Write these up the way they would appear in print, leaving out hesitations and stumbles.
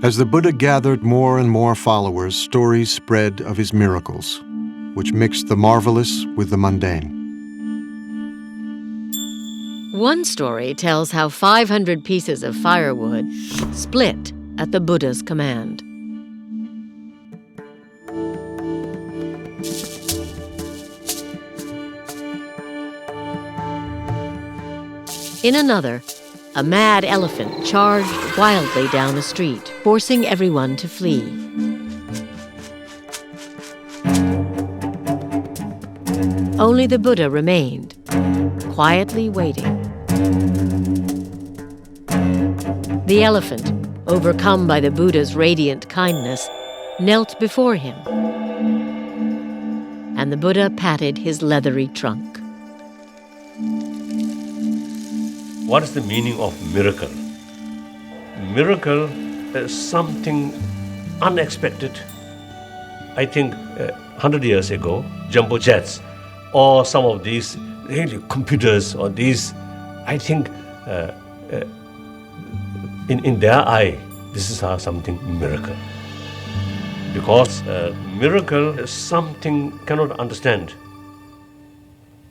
As the Buddha gathered more and more followers, stories spread of his miracles, which mixed the marvelous with the mundane. One story tells how 500 pieces of firewood split at the Buddha's command. In another, a mad elephant charged wildly down a street, forcing everyone to flee. Only the Buddha remained, quietly waiting. The elephant, overcome by the Buddha's radiant kindness, knelt before him, and the Buddha patted his leathery trunk. What is the meaning of miracle? Miracle is something unexpected. I think 100 years ago, jumbo jets or some of these really computers or these, I think in their eye, this is something miracle. Because miracle is something cannot understand.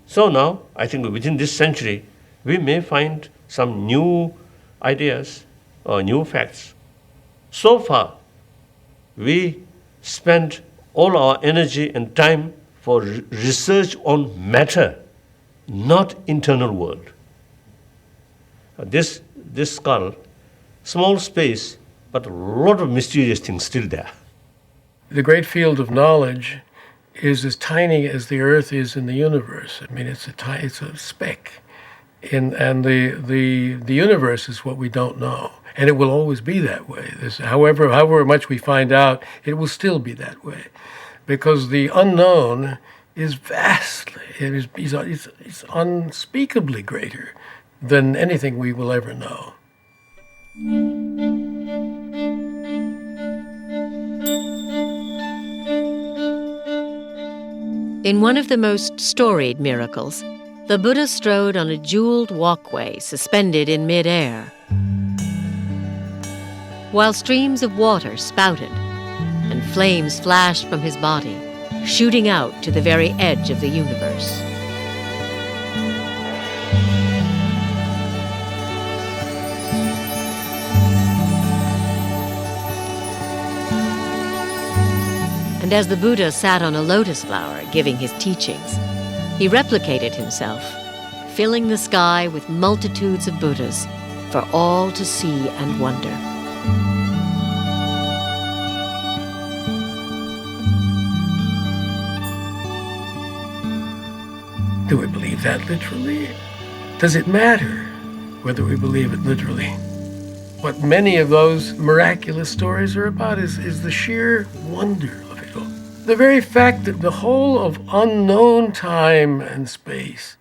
So now, I think within this century, we may find some new ideas or new facts. So far, we spend all our energy and time for research on matter, not internal world. This skull, small space, but a lot of mysterious things still there. The great field of knowledge is as tiny as the Earth is in the universe. I mean, it's a speck. And the universe is what we don't know. And it will always be that way. However much we find out, it will still be that way. Because the unknown is vastly, it's unspeakably greater than anything we will ever know. In one of the most storied miracles, the Buddha strode on a jeweled walkway suspended in mid-air, while streams of water spouted and flames flashed from his body, shooting out to the very edge of the universe. And as the Buddha sat on a lotus flower giving his teachings, he replicated himself, filling the sky with multitudes of Buddhas for all to see and wonder. Do we believe that literally? Does it matter whether we believe it literally? What many of those miraculous stories are about is the sheer wonder of it all. The very fact that the whole of unknown time and space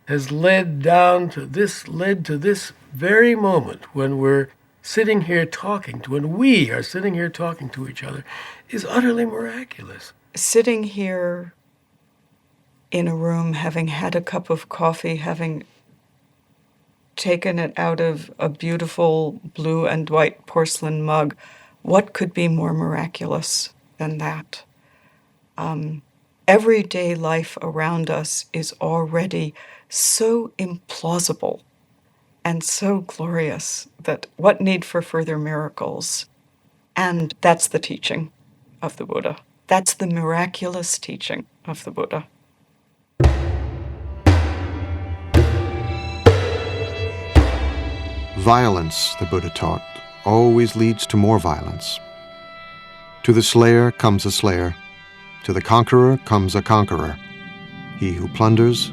has led to this very moment when we're sitting here when we are sitting here talking to each other, is utterly miraculous. Sitting here in a room, having had a cup of coffee, having taken it out of a beautiful blue and white porcelain mug, what could be more miraculous than that? Everyday life around us is already so implausible and so glorious that what need for further miracles? And that's the teaching of the Buddha. That's the miraculous teaching of the Buddha. Violence, the Buddha taught, always leads to more violence. To the slayer comes a slayer. To the conqueror comes a conqueror. He who plunders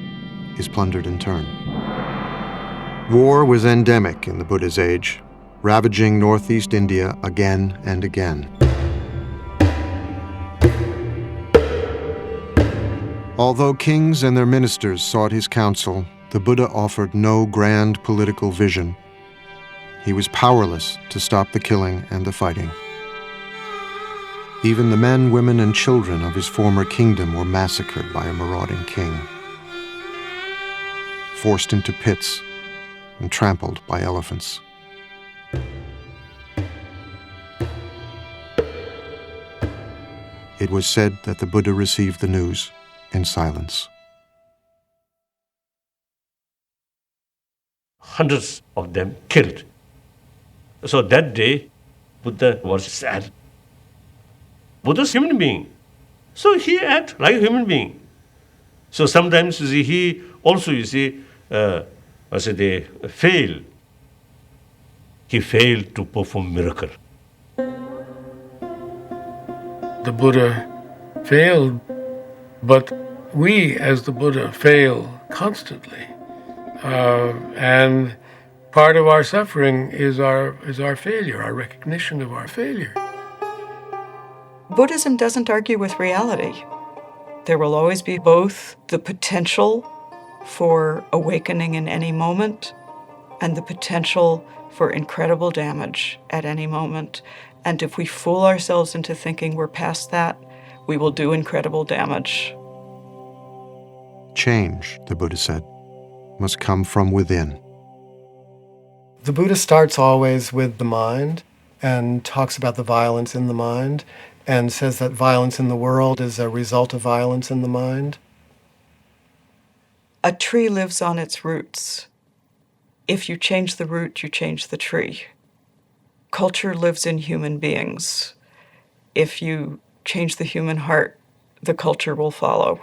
is plundered in turn. War was endemic in the Buddha's age, ravaging northeast India again and again. Although kings and their ministers sought his counsel, the Buddha offered no grand political vision. He was powerless to stop the killing and the fighting. Even the men, women, and children of his former kingdom were massacred by a marauding king, forced into pits and trampled by elephants. it was said that the Buddha received the news in silence. Hundreds of them killed. So that day, Buddha was sad. Buddha's a human being. So he acted like a human being. So sometimes you see, he also, they fail. He failed to perform miracle. The Buddha failed, but we as the Buddha fail constantly. And part of our suffering is our failure, our recognition of our failure. Buddhism doesn't argue with reality. There will always be both the potential for awakening in any moment and the potential for incredible damage at any moment. And if we fool ourselves into thinking we're past that, we will do incredible damage. Change, the Buddha said, must come from within. The Buddha starts always with the mind and talks about the violence in the mind and says that violence in the world is a result of violence in the mind. A tree lives on its roots. If you change the root, you change the tree. Culture lives in human beings. If you change the human heart, the culture will follow.